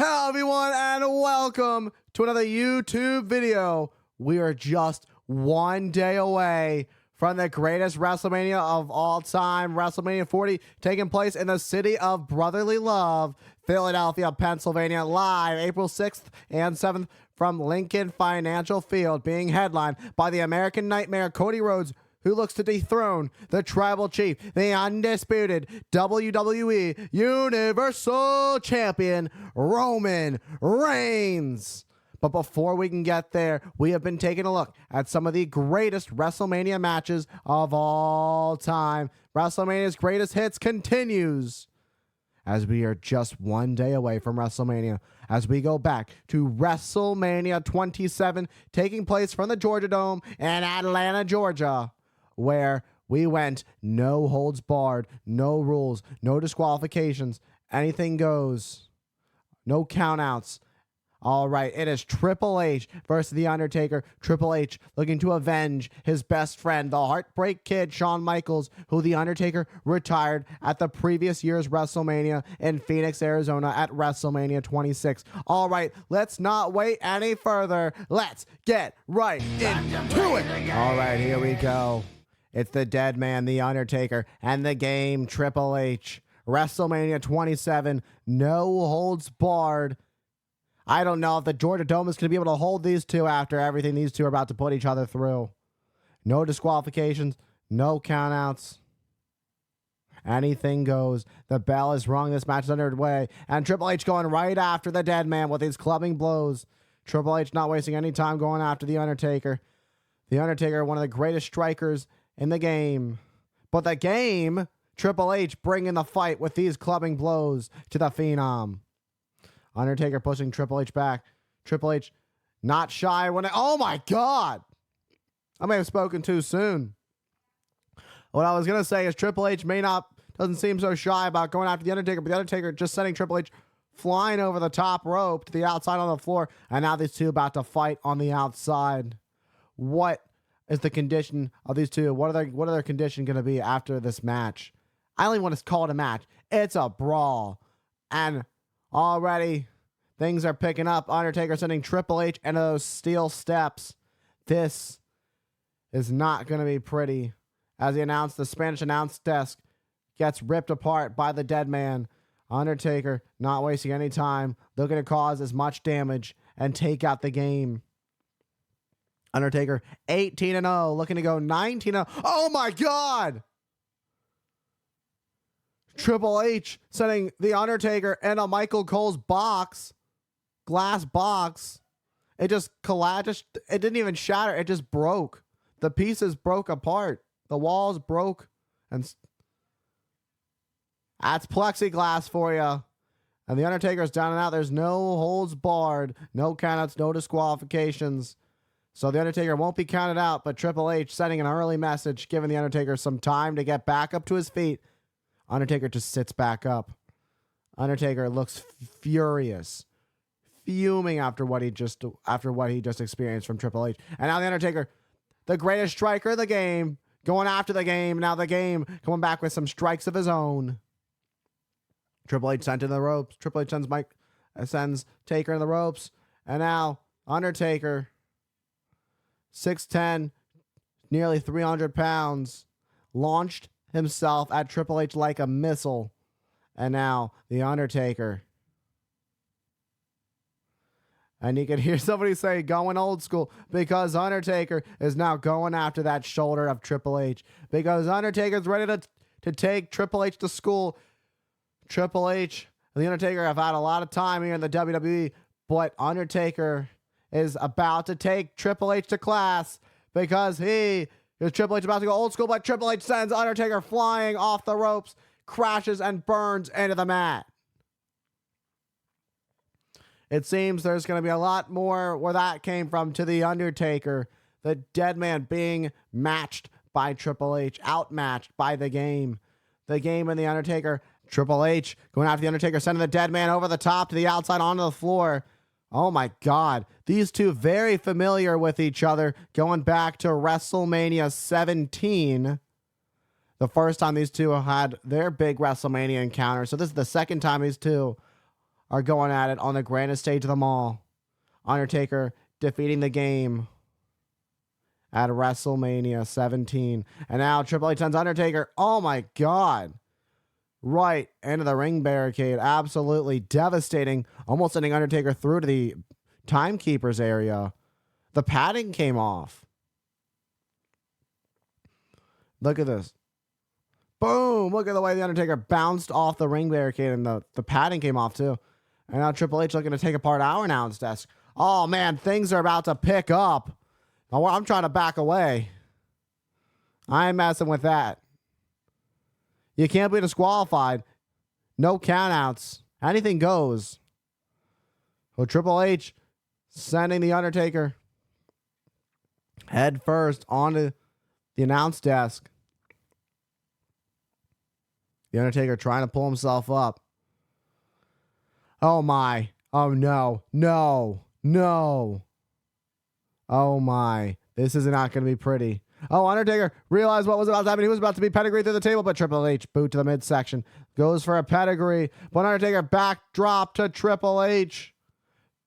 Hello everyone and welcome to another YouTube video. We are just one day away from the greatest WrestleMania of all time, WrestleMania 40, taking place in the city of brotherly love, Philadelphia, Pennsylvania, live April 6th and 7th from Lincoln Financial Field, being headlined by the American Nightmare Cody Rhodes, who looks to dethrone the Tribal Chief, the undisputed WWE Universal Champion, Roman Reigns. But before we can get there, we have been taking a look at some of the greatest WrestleMania matches of all time. WrestleMania's Greatest Hits continues as we are just one day away from WrestleMania, as we go back to WrestleMania 27, taking place from the Georgia Dome in Atlanta, Georgia, where we went no holds barred, no rules, no disqualifications, anything goes, no countouts. All right, it is Triple H versus The Undertaker. Triple H looking to avenge his best friend, the Heartbreak Kid, Shawn Michaels, who The Undertaker retired at the previous year's WrestleMania in Phoenix, Arizona at WrestleMania 26. All right, let's not wait any further. Let's get right into it. All right, here we go. It's the dead man, The Undertaker, and the game, Triple H. WrestleMania 27, no holds barred. I don't know if the Georgia Dome is going to be able to hold these two after everything these two are about to put each other through. No disqualifications, no countouts. Anything goes. The bell is rung. This match is underway. And Triple H going right after the dead man with his clubbing blows. Triple H not wasting any time going after The Undertaker. The Undertaker, one of the greatest strikers in the game. But the game, Triple H bringing the fight with these clubbing blows to the Phenom. Undertaker pushing Triple H back. Triple H not shy when oh my God. I may have spoken too soon. What I was going to say is Triple H doesn't seem so shy about going after The Undertaker, but The Undertaker just sending Triple H flying over the top rope to the outside on the floor. And now these two about to fight on the outside. What is the condition of these two? What are their condition going to be after this match? I don't even want to call it a match. It's a brawl. And already things are picking up. Undertaker sending Triple H into those steel steps. This is not going to be pretty. As the Spanish announce desk gets ripped apart by the dead man. Undertaker not wasting any time, looking to cause as much damage and take out the game. Undertaker 18-0, looking to go 19-0. Oh my God! Triple H sending The Undertaker into Michael Cole's glass box. It just collapsed. It didn't even shatter. It just broke. The pieces broke apart. The walls broke. And that's plexiglass for you. And The Undertaker's down and out. There's no holds barred, no countouts, no disqualifications. So The Undertaker won't be counted out, but Triple H sending an early message, giving The Undertaker some time to get back up to his feet. Undertaker just sits back up. Undertaker looks furious, fuming after what he just experienced from Triple H. And now The Undertaker, the greatest striker of the game, going after the game. Now the game coming back with some strikes of his own. Triple H sent in the ropes. Triple H sends Taker in the ropes. And now Undertaker, 6'10", nearly 300 pounds, launched himself at Triple H like a missile. And now The Undertaker. And you can hear somebody say going old school, because Undertaker is now going after that shoulder of Triple H. Because Undertaker's ready to take Triple H to school. Triple H and The Undertaker have had a lot of time here in the WWE, but Undertaker is about to take Triple H to class, because Triple H about to go old school, but Triple H sends Undertaker flying off the ropes, crashes and burns into the mat. It seems there's going to be a lot more where that came from to The Undertaker, the dead man being matched by Triple H, outmatched by the game. The game and The Undertaker. Triple H going after The Undertaker, sending the dead man over the top to the outside onto the floor. Oh my God. These two very familiar with each other, going back to WrestleMania 17. The first time these two had their big WrestleMania encounter. So this is the second time these two are going at it on the grandest stage of them all. Undertaker defeating the game at WrestleMania 17. And now Triple H sends Undertaker. Oh my God. Right into the ring barricade. Absolutely devastating. Almost sending Undertaker through to the timekeeper's area. The padding came off. Look at this. Boom. Look at the way the Undertaker bounced off the ring barricade, and the padding came off too. And now Triple H looking to take apart our announce desk. Oh man, things are about to pick up. I'm trying to back away. I ain't messing with that. You can't be disqualified. No countouts. Anything goes. So Triple H sending the Undertaker head first onto the announce desk. The Undertaker trying to pull himself up. Oh my. Oh no. No. No. Oh my. This is not going to be pretty. Oh, Undertaker realized what was about to happen. He was about to be pedigree through the table, but Triple H boot to the midsection. Goes for a pedigree. But Undertaker backdrop to Triple H.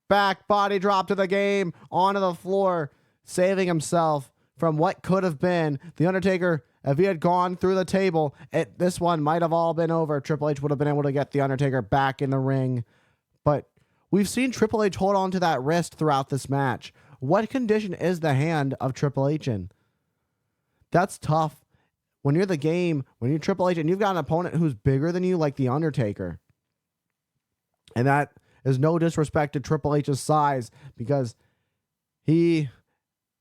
Back body drop to the game. Onto the floor. Saving himself from what could have been. The Undertaker, if he had gone through the table, this one might have all been over. Triple H would have been able to get the Undertaker back in the ring. But we've seen Triple H hold on to that wrist throughout this match. What condition is the hand of Triple H in? That's tough. When you're the game, when you're Triple H and you've got an opponent who's bigger than you, like the Undertaker. And that is no disrespect to Triple H's size, because he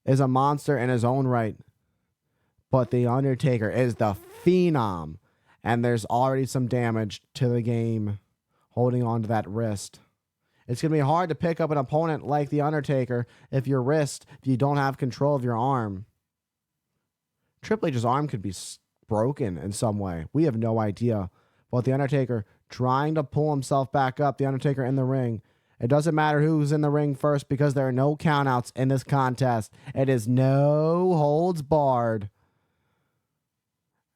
is a monster in his own right. But the Undertaker is the phenom. And there's already some damage to the game holding on to that wrist. It's going to be hard to pick up an opponent like the Undertaker if you don't have control of your arm. Triple H's arm could be broken in some way. We have no idea. But the Undertaker trying to pull himself back up, the Undertaker in the ring. It doesn't matter who's in the ring first, because there are no countouts in this contest. It is no holds barred.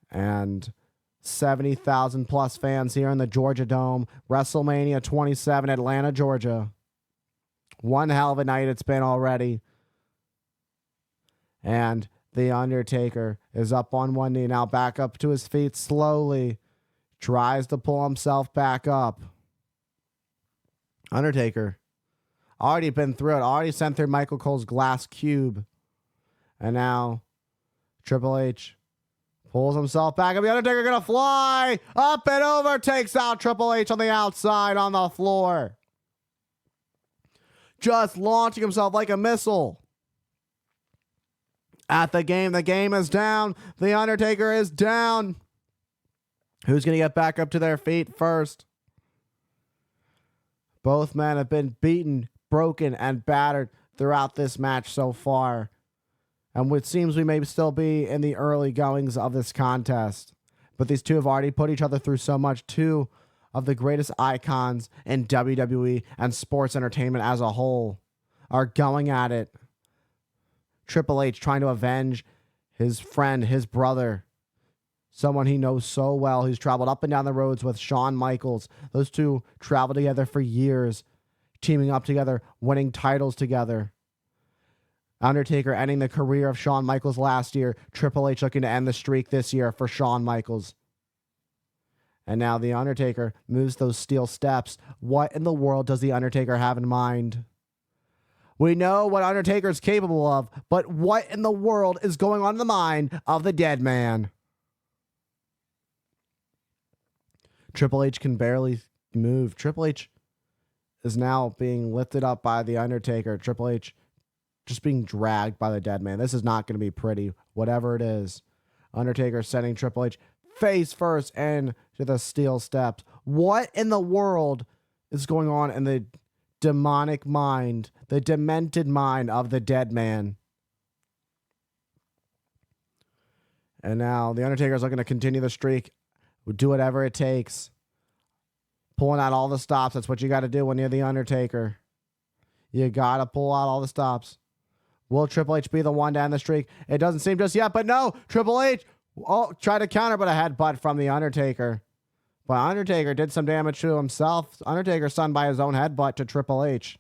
And 70,000 plus fans here in the Georgia Dome. WrestleMania 27, Atlanta, Georgia. One hell of a night it's been already. And the Undertaker is up on one knee now, back up to his feet slowly. Tries to pull himself back up. Undertaker already been through it. Already sent through Michael Cole's glass cube. And now Triple H pulls himself back up. The Undertaker gonna fly up and over. Takes out Triple H on the outside on the floor. Just launching himself like a missile. At the game is down. The Undertaker is down. Who's going to get back up to their feet first? Both men have been beaten, broken, and battered throughout this match so far. And it seems we may still be in the early goings of this contest. But these two have already put each other through so much. Two of the greatest icons in WWE and sports entertainment as a whole are going at it. Triple H trying to avenge his friend, his brother, someone he knows so well. He's traveled up and down the roads with Shawn Michaels. Those two traveled together for years, teaming up together, winning titles together. Undertaker ending the career of Shawn Michaels last year. Triple H looking to end the streak this year for Shawn Michaels. And now the Undertaker moves those steel steps. What in the world does the Undertaker have in mind? We know what Undertaker is capable of, but what in the world is going on in the mind of the dead man? Triple H can barely move. Triple H is now being lifted up by the Undertaker. Triple H just being dragged by the dead man. This is not going to be pretty, whatever it is. Undertaker sending Triple H face first into the steel steps. What in the world is going on in the demonic mind, the demented mind of the dead man? And now the Undertaker is looking to continue the streak, do whatever it takes, pulling out all the stops. That's what you got to do when you're the Undertaker. You got to pull out all the stops. Will Triple H be the one to end the streak? It doesn't seem just yet, but no, Triple H try to counter, but a headbutt from the Undertaker. But Undertaker did some damage to himself. Undertaker stunned by his own headbutt to Triple H.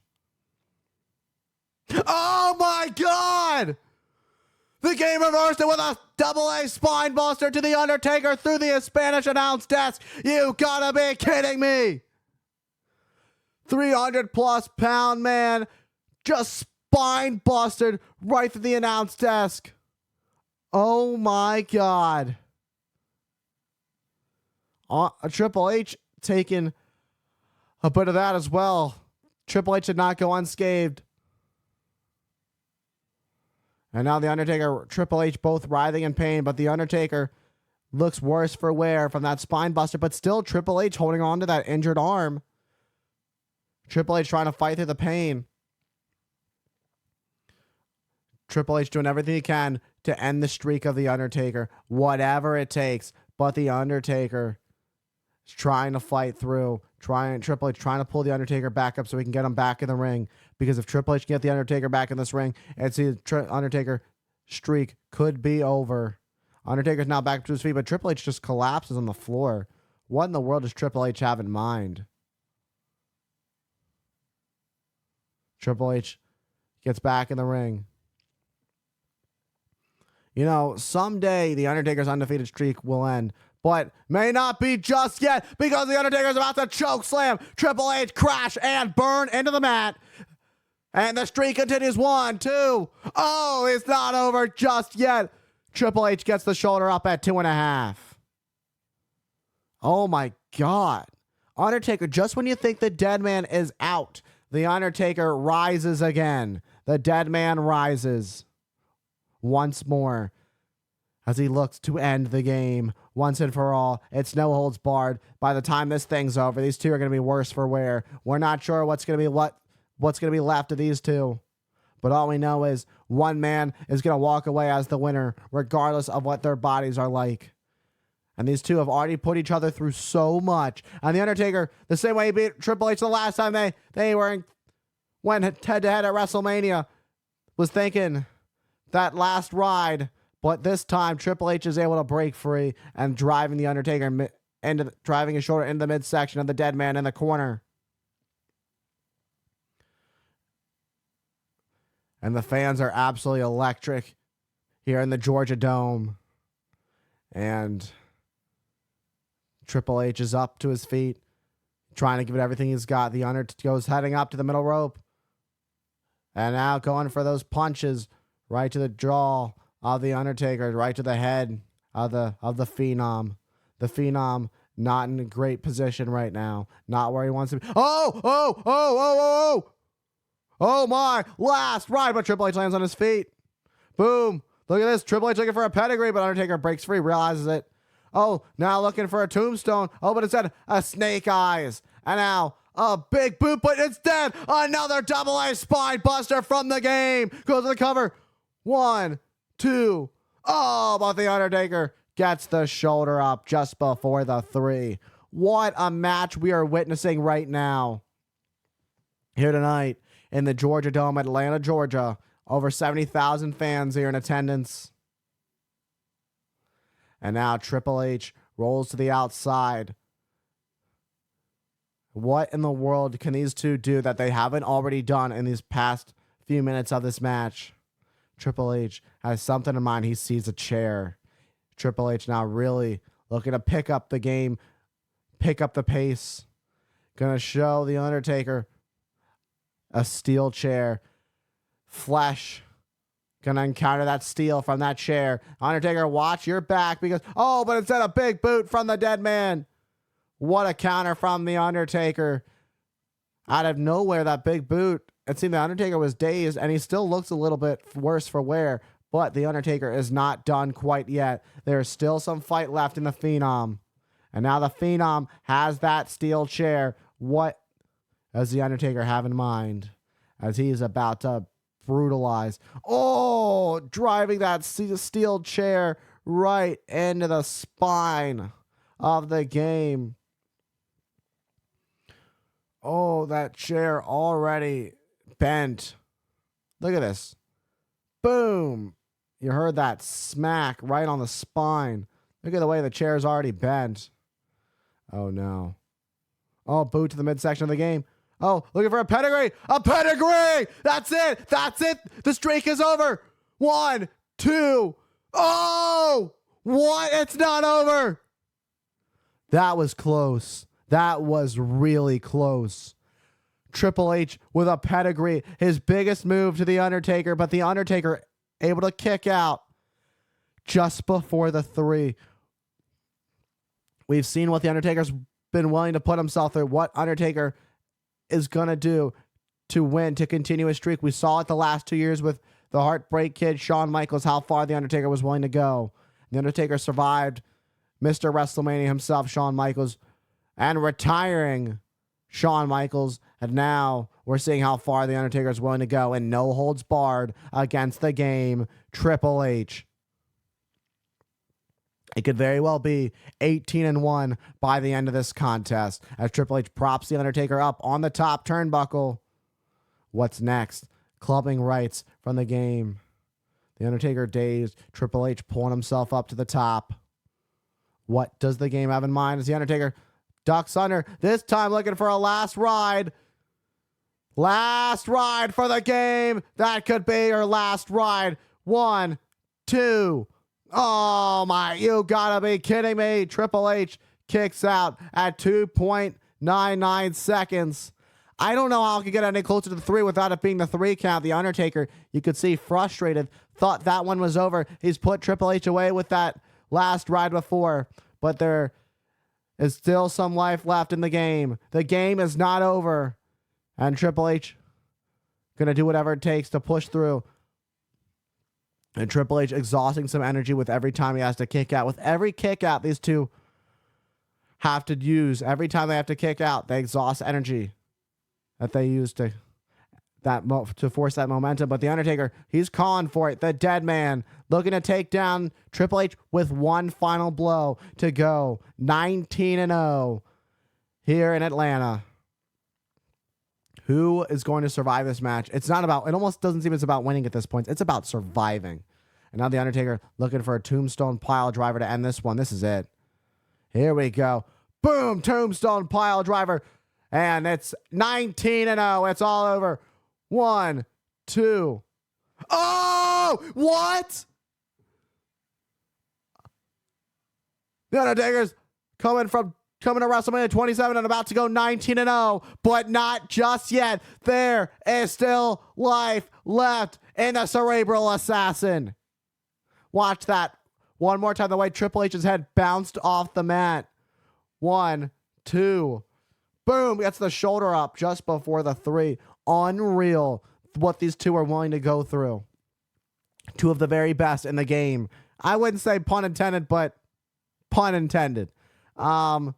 Oh my God! The game reversed it with a double-A spine buster to the Undertaker through the Spanish announce desk. You gotta be kidding me! 300+ pound man just spine busted right through the announce desk. Oh my God. Triple H taking a bit of that as well. Triple H did not go unscathed. And now the Undertaker, Triple H both writhing in pain, but the Undertaker looks worse for wear from that spine buster, but still Triple H holding on to that injured arm. Triple H trying to fight through the pain. Triple H doing everything he can to end the streak of the Undertaker, whatever it takes, but the Undertaker is trying to fight through, Triple H trying to pull the Undertaker back up so he can get him back in the ring. Because if Triple H can get the Undertaker back in this ring, and see the Undertaker streak could be over. Undertaker's now back to his feet, but Triple H just collapses on the floor. What in the world does Triple H have in mind? Triple H gets back in the ring. You know, someday the Undertaker's undefeated streak will end. But may not be just yet, because the Undertaker's about to choke slam Triple H, crash and burn into the mat. And the streak continues. 1, 2. Oh, it's not over just yet. Triple H gets the shoulder up at 2.5. Oh my God. Undertaker, just when you think the dead man is out, the Undertaker rises again. The dead man rises once more as he looks to end the game once and for all. It's no holds barred. By the time this thing's over, these two are going to be worse for wear. We're not sure what's going to be left of these two. But all we know is one man is going to walk away as the winner, regardless of what their bodies are like. And these two have already put each other through so much. And the Undertaker, the same way he beat Triple H the last time they went head-to-head at WrestleMania, was thinking that last ride. But this time, Triple H is able to break free and driving the Undertaker driving his shoulder into the midsection of the dead man in the corner. And the fans are absolutely electric here in the Georgia Dome. And Triple H is up to his feet, trying to give it everything he's got. The Undertaker goes heading up to the middle rope. And now going for those punches right to the jaw of the Undertaker, right to the head of the Phenom. The Phenom not in a great position right now. Not where he wants to be. Oh my, last ride, but Triple H lands on his feet. Boom. Look at this. Triple H looking for a pedigree, but Undertaker breaks free, realizes it. Oh, now looking for a tombstone. Oh, but instead, a snake eyes. And now, a big boot, but instead, another double-A spine buster from the game. Goes to the cover. 1, 2. Oh, but the Undertaker gets the shoulder up just before the 3. What a match we are witnessing right now. Here tonight in the Georgia Dome, Atlanta, Georgia. Over 70,000 fans here in attendance. And now Triple H rolls to the outside. What in the world can these two do that they haven't already done in these past few minutes of this match? Triple H has something in mind. He sees a chair. Triple H now really looking to pick up the game, pick up the pace. Gonna show the Undertaker a steel chair. Flesh. Gonna encounter that steel from that chair. Undertaker, watch your back because, oh, but instead a big boot from the dead man. What a counter from the Undertaker. Out of nowhere, that big boot. It seemed the Undertaker was dazed, and he still looks a little bit worse for wear, but the Undertaker is not done quite yet. There's still some fight left in the Phenom. And now the Phenom has that steel chair. What does the Undertaker have in mind as he's about to brutalize? Oh, driving that steel chair right into the spine of the game. Oh, that chair already bent. Look at this. Boom. You heard that smack right on the spine. Look at the way the chair is already bent. Oh, no. Oh, boot to the midsection of the game. Oh, looking for a pedigree. A pedigree! That's it. That's it. The streak is over. 1, 2. Oh! What? It's not over. That was close. That was really close. Triple H with a pedigree. His biggest move to The Undertaker, but The Undertaker able to kick out just before the 3. We've seen what The Undertaker's been willing to put himself through. What Undertaker is going to do to win, to continue his streak. We saw it the last 2 years with the Heartbreak Kid, Shawn Michaels, how far The Undertaker was willing to go. The Undertaker survived Mr. WrestleMania himself, Shawn Michaels, and retiring Shawn Michaels. And now we're seeing how far The Undertaker is willing to go, and no holds barred against the game, Triple H. It could very well be 18-1 by the end of this contest as Triple H props The Undertaker up on the top turnbuckle. What's next? Clubbing rights from the game. The Undertaker dazed. Triple H pulling himself up to the top. What does the game have in mind as The Undertaker ducks under? This time looking for a last ride. Last ride for the game. That could be your last ride. 1, 2. Oh my, you gotta be kidding me. Triple H kicks out at 2.99 seconds. I don't know how I could get any closer to the 3 without it being the 3 count. The Undertaker, you could see frustrated, thought that one was over. He's put Triple H away with that last ride before, but there is still some life left in the game. The game is not over, and Triple H gonna do whatever it takes to push through. And Triple H exhausting some energy with every time he has to kick out. With every kick out, these two have to use. Every time they have to kick out, they exhaust energy that they use to force that momentum. But The Undertaker, he's calling for it. The dead man looking to take down Triple H with one final blow to go 19-0 here in Atlanta. Who is going to survive this match? It's not about, it almost doesn't seem it's about winning at this point. It's about surviving. And now The Undertaker looking for a tombstone pile driver to end this one. This is it. Here we go. Boom, tombstone pile driver. And it's 19-0. It's all over. 1, 2. Oh, what? The Undertaker's coming to WrestleMania 27 and about to go 19-0, but not just yet. There is still life left in the Cerebral Assassin. Watch that one more time. The way Triple H's head bounced off the mat. 1, 2. Boom, gets the shoulder up just before the 3. Unreal what these two are willing to go through. Two of the very best in the game. I wouldn't say pun intended, but pun intended. And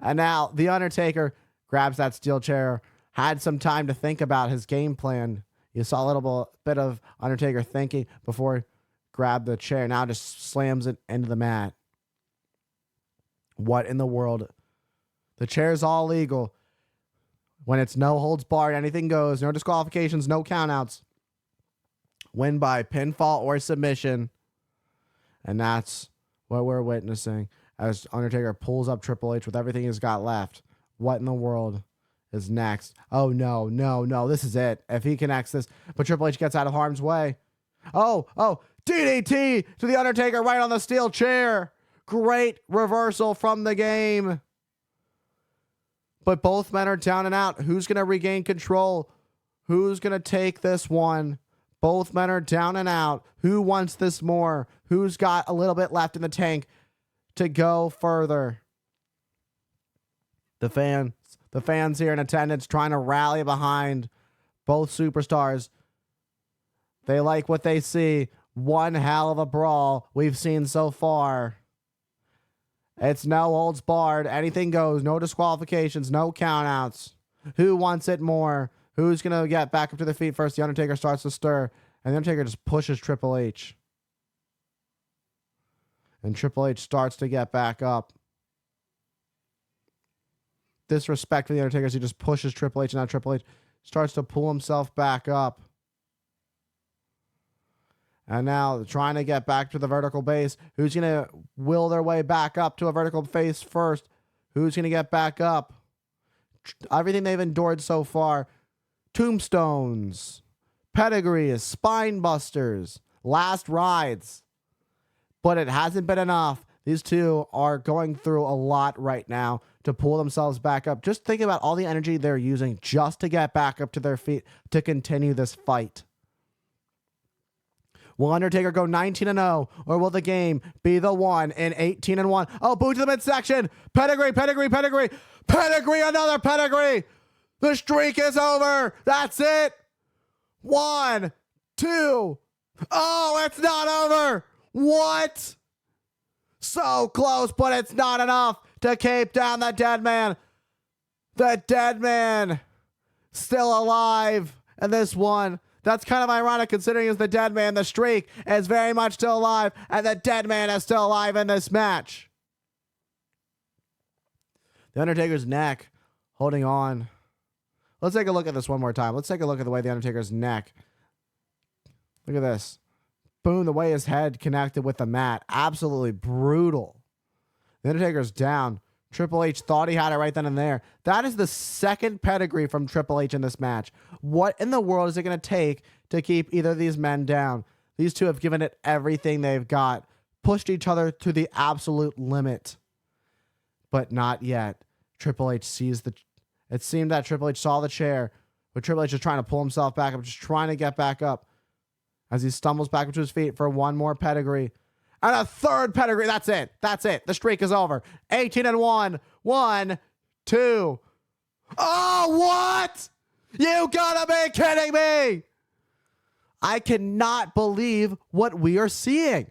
now The Undertaker grabs that steel chair, had some time to think about his game plan. You saw a little bit of Undertaker thinking before he grabbed the chair. Now just slams it into the mat. What in the world? The chair's all legal. When it's no holds barred, anything goes. No disqualifications, no countouts. Win by pinfall or submission. And that's what we're witnessing as Undertaker pulls up Triple H with everything he's got left. What in the world is next? Oh, no, no, no. This is it. If he connects this, but Triple H gets out of harm's way. Oh, DDT to The Undertaker right on the steel chair. Great reversal from the game. But both men are down and out. Who's going to regain control? Who's going to take this one? Both men are down and out. Who wants this more? Who's got a little bit left in the tank to go further? The fans here in attendance trying to rally behind both superstars. They like what they see. One hell of a brawl we've seen so far. It's no holds barred. Anything goes. No disqualifications. No countouts. Who wants it more? Who's going to get back up to the feet first? The Undertaker starts to stir. And The Undertaker just pushes Triple H. And Triple H starts to get back up. Disrespect for The Undertaker as he just pushes Triple H. And now Triple H starts to pull himself back up. And now trying to get back to the vertical base. Who's going to will their way back up to a vertical base first? Who's going to get back up? Everything they've endured so far. Tombstones, pedigrees, spine busters, last rides. But it hasn't been enough. These two are going through a lot right now to pull themselves back up. Just think about all the energy they're using just to get back up to their feet to continue this fight. Will Undertaker go 19-0, or will the game be the one in 18-1? Oh, boot to the midsection. Pedigree, pedigree, pedigree. Pedigree, another pedigree. The streak is over. That's it. 1, 2. Oh, it's not over. What? So close, but it's not enough to keep down the dead man. The dead man still alive. And this one, that's kind of ironic considering it's the dead man. The streak is very much still alive, and the dead man is still alive in this match. The Undertaker's neck holding on. Let's take a look at this one more time. Let's take a look at the way the Undertaker's neck. Look at this. Boom, the way his head connected with the mat. Absolutely brutal. The Undertaker's down. Triple H thought he had it right then and there. That is the second pedigree from Triple H in this match. What in the world is it going to take to keep either of these men down? These two have given it everything they've got. Pushed each other to the absolute limit. But not yet. Triple H sees the... It seemed that Triple H saw the chair, but Triple H is trying to pull himself back up, just trying to get back up as he stumbles back up to his feet for one more pedigree. And a third pedigree. That's it. That's it. The streak is over. 18-1. 1, 2. Oh, what? You gotta be kidding me. I cannot believe what we are seeing.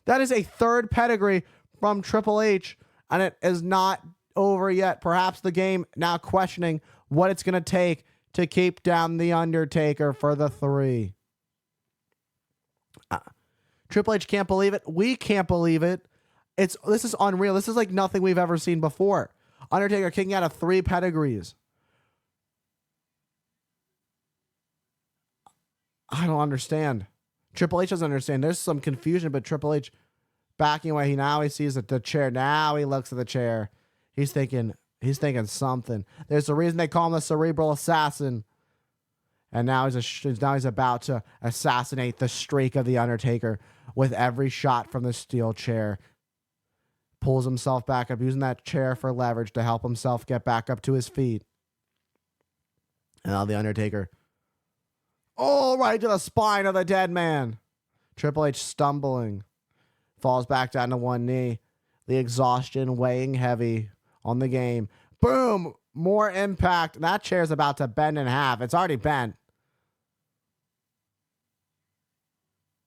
That is a third pedigree from Triple H, and it is not over yet. Perhaps the game now questioning what it's going to take to keep down The Undertaker for the 3. Triple H can't believe it. We can't believe it. This is unreal. This is like nothing we've ever seen before. Undertaker kicking out of 3 pedigrees. I don't understand. Triple H doesn't understand. There's some confusion, but Triple H backing away. He sees the chair. Now he looks at the chair. He's thinking something. There's a reason they call him the cerebral assassin. And now he's about to assassinate the streak of The Undertaker with every shot from the steel chair. Pulls himself back up, using that chair for leverage to help himself get back up to his feet. And now The Undertaker. Oh, right to the spine of the dead man. Triple H stumbling. Falls back down to one knee. The exhaustion weighing heavy on the game. Boom! More impact. That chair's about to bend in half. It's already bent.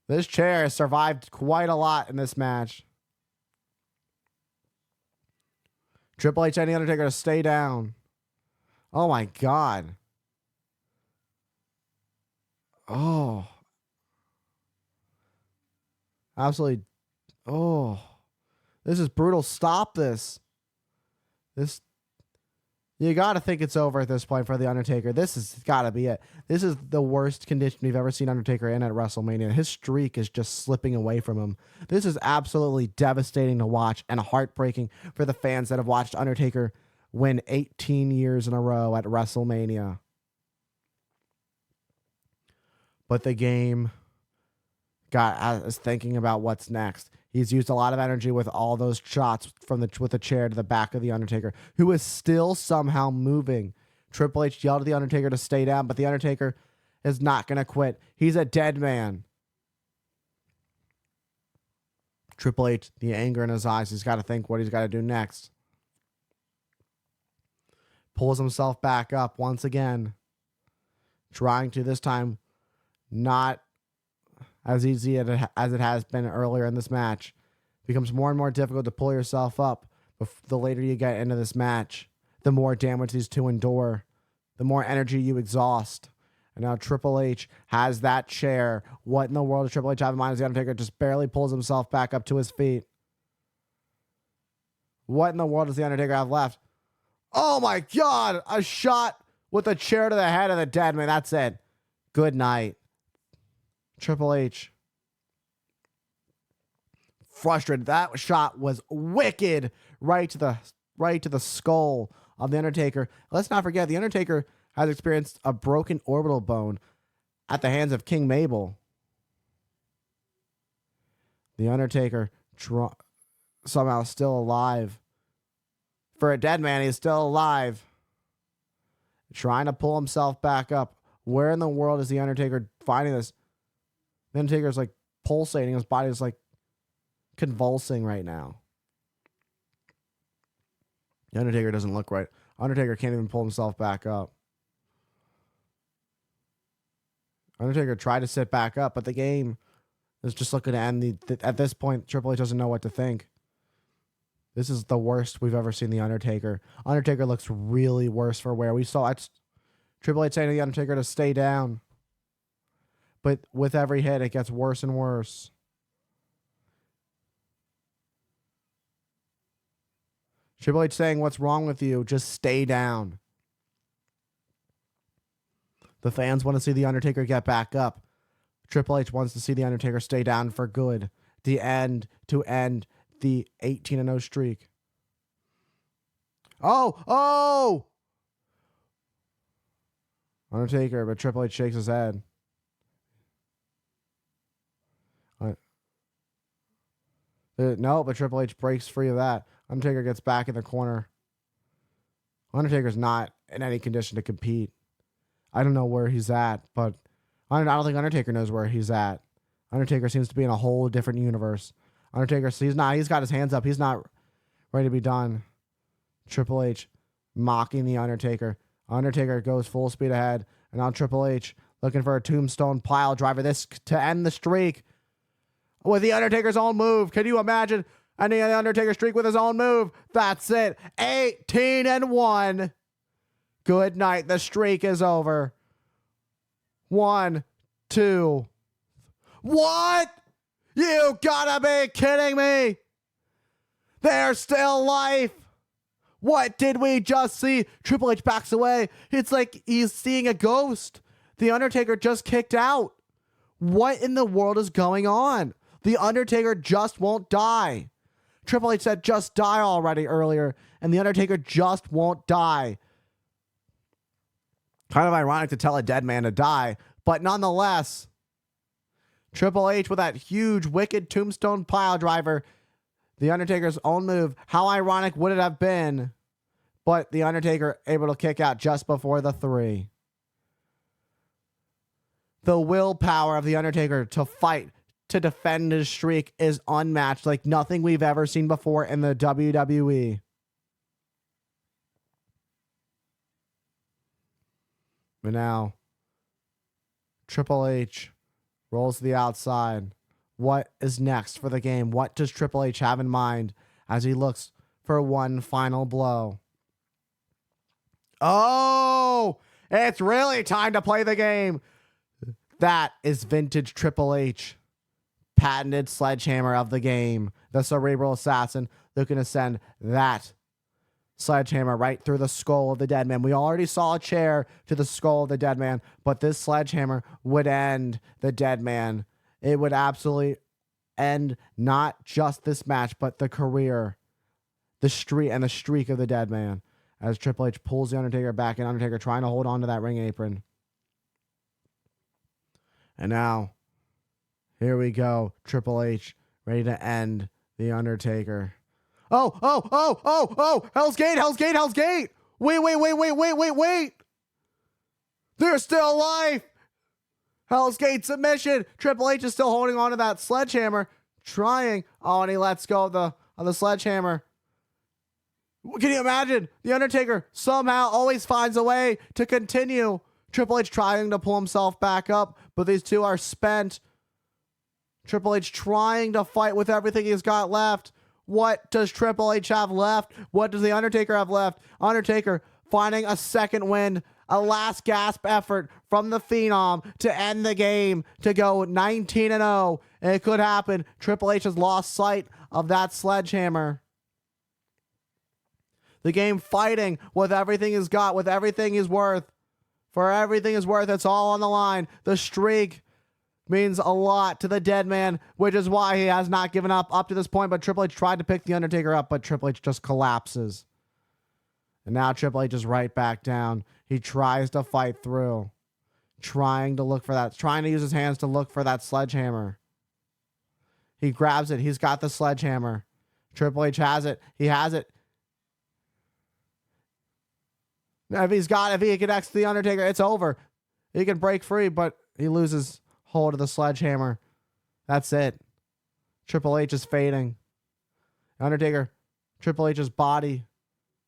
This chair has survived quite a lot in this match. Triple H and The Undertaker to stay down. Oh my God. Oh. Absolutely. Oh. This is brutal. Stop this. You got to think it's over at this point for The Undertaker. This has got to be it. This is the worst condition we've ever seen Undertaker in at WrestleMania. His streak is just slipping away from him. This is absolutely devastating to watch and heartbreaking for the fans that have watched Undertaker win 18 years in a row at WrestleMania. But the game got us thinking about what's next. He's used a lot of energy with all those shots with the chair to the back of The Undertaker, who is still somehow moving. Triple H yelled at The Undertaker to stay down, but The Undertaker is not going to quit. He's a dead man. Triple H, the anger in his eyes, he's got to think what he's got to do next. Pulls himself back up once again, trying to this time not as easy as it has been earlier in this match. It becomes more and more difficult to pull yourself up. The later you get into this match, the more damage these two endure, the more energy you exhaust. And now Triple H has that chair. What in the world does Triple H have in mind as The Undertaker just barely pulls himself back up to his feet? What in the world does The Undertaker have left? Oh my God! A shot with a chair to the head of the dead man. That's it. Good night. Triple H. Frustrated. That shot was wicked. Right to right to the skull of the Undertaker. Let's not forget, the Undertaker has experienced a broken orbital bone at the hands of King Mabel. The Undertaker somehow still alive. For a dead man, he's still alive. Trying to pull himself back up. Where in the world is the Undertaker finding this? The Undertaker's like pulsating. His body is like convulsing right now. The Undertaker doesn't look right. Undertaker can't even pull himself back up. Undertaker tried to sit back up, but the game is just looking to end. At this point, Triple H doesn't know what to think. This is the worst we've ever seen the Undertaker. Undertaker looks really worse for wear. We saw Triple H saying to the Undertaker to stay down. But with every hit, it gets worse and worse. Triple H saying, "What's wrong with you? Just stay down." The fans want to see the Undertaker get back up. Triple H wants to see the Undertaker stay down for good. To end the 18-0 streak. Oh! Undertaker, but Triple H shakes his head. No, but Triple H breaks free of that. Undertaker gets back in the corner. Undertaker's not in any condition to compete. I don't know where he's at, but I don't think Undertaker knows where he's at. Undertaker seems to be in a whole different universe. Undertaker, he's got his hands up. He's not ready to be done. Triple H mocking the Undertaker. Undertaker goes full speed ahead. And now Triple H looking for a tombstone pile driver. This to end the streak with the Undertaker's own move. Can you imagine ending the Undertaker streak with his own move? That's it. 18-1. Good night. The streak is over. 1, 2. What? You gotta be kidding me. There's still life. What did we just see? Triple H backs away. It's like he's seeing a ghost. The Undertaker just kicked out. What in the world is going on? The Undertaker just won't die. Triple H said just die already earlier, and The Undertaker just won't die. Kind of ironic to tell a dead man to die, but nonetheless, Triple H with that huge wicked tombstone pile driver, The Undertaker's own move. How ironic would it have been? But The Undertaker able to kick out just before the 3. The willpower of The Undertaker to fight, to defend his streak is unmatched, like nothing we've ever seen before in the WWE. But now, Triple H rolls to the outside. What is next for the game? What does Triple H have in mind as he looks for one final blow? Oh, it's really time to play the game. That is vintage Triple H. Patented sledgehammer of the game. The Cerebral Assassin looking to send that sledgehammer right through the skull of the dead man. We already saw a chair to the skull of the dead man, but this sledgehammer would end the dead man. It would absolutely end not just this match, but the career, the streak of the dead man. As Triple H pulls the Undertaker back, and Undertaker trying to hold on to that ring apron. And now, here we go. Triple H ready to end the Undertaker. Oh! Hell's Gate! Wait! There's still life! Hell's Gate submission. Triple H is still holding on to that sledgehammer. Trying. Oh, and he lets go of the sledgehammer. Can you imagine? The Undertaker somehow always finds a way to continue. Triple H trying to pull himself back up, but these two are spent. Triple H trying to fight with everything he's got left. What does Triple H have left? What does the Undertaker have left? Undertaker finding a second win, a last gasp effort from the Phenom to end the game, to go 19-0. And it could happen. Triple H has lost sight of that sledgehammer. The game fighting with everything he's got, with everything he's worth. For everything is worth, it's all on the line. The streak means a lot to the dead man, which is why he has not given up to this point. But Triple H tried to pick the Undertaker up, but Triple H just collapses. And now Triple H is right back down. He tries to fight through. Trying to look for that. Trying to use his hands to look for that sledgehammer. He grabs it. He's got the sledgehammer. Triple H has it. He has it. If he connects to the Undertaker, it's over. He can break free, but he loses hold of the sledgehammer. That's it. Triple H is fading. Undertaker, Triple H's body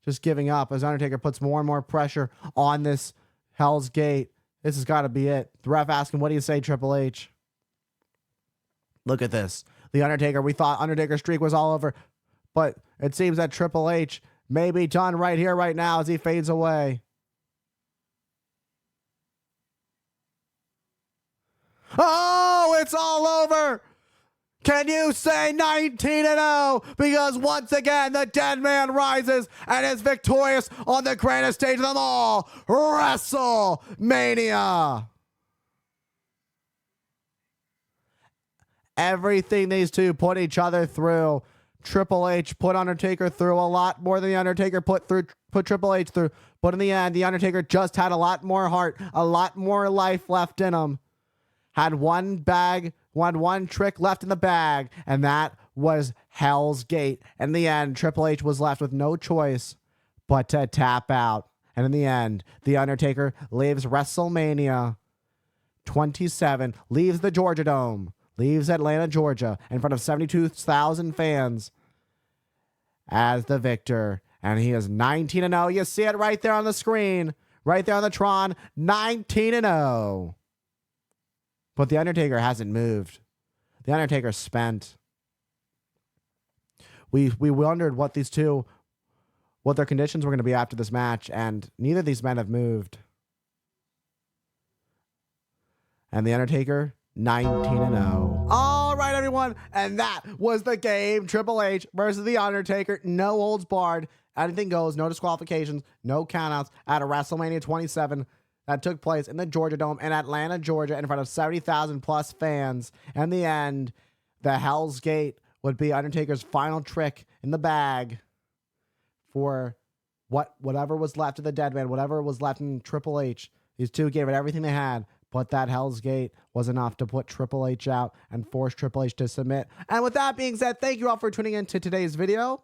just giving up as Undertaker puts more and more pressure on this Hell's Gate. This has got to be it. The ref asking, what do you say, Triple H? Look at this. The Undertaker, we thought Undertaker's streak was all over, but it seems that Triple H may be done right here, right now as he fades away. Oh, it's all over. Can you say 19-0? Because once again, the dead man rises and is victorious on the greatest stage of them all, WrestleMania. Everything these two put each other through. Triple H put Undertaker through a lot more than the Undertaker put Triple H through. But in the end, the Undertaker just had a lot more heart, a lot more life left in him. Had one trick left in the bag, and that was Hell's Gate. In the end, Triple H was left with no choice but to tap out. And in the end, The Undertaker leaves WrestleMania 27, leaves the Georgia Dome, leaves Atlanta, Georgia, in front of 72,000 fans as the victor. And he is 19-0. You see it right there on the screen, right there on the Tron, 19-0. But The Undertaker hasn't moved. The Undertaker's spent. We wondered what their conditions were going to be after this match, and neither of these men have moved. And The Undertaker, 19-0. All right, everyone, and that was the game. Triple H versus The Undertaker. No holds barred. Anything goes. No disqualifications. No countouts at a WrestleMania 27. That took place in the Georgia Dome in Atlanta, Georgia, in front of 70,000 plus fans. In the end, the Hell's Gate would be Undertaker's final trick in the bag for whatever was left of the dead man, whatever was left in Triple H. These two gave it everything they had, but that Hell's Gate was enough to put Triple H out and force Triple H to submit. And with that being said, thank you all for tuning in to today's video.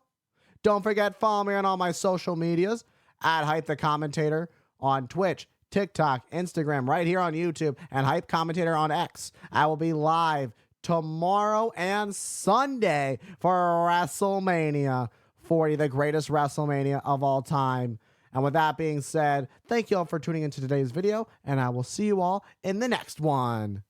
Don't forget, follow me on all my social medias at Hype the Commentator on Twitch, TikTok, Instagram, right here on YouTube, and Hype Commentator on X. I will be live tomorrow and Sunday for WrestleMania 40, the greatest WrestleMania of all time. And with that being said, thank you all for tuning into today's video, and I will see you all in the next one.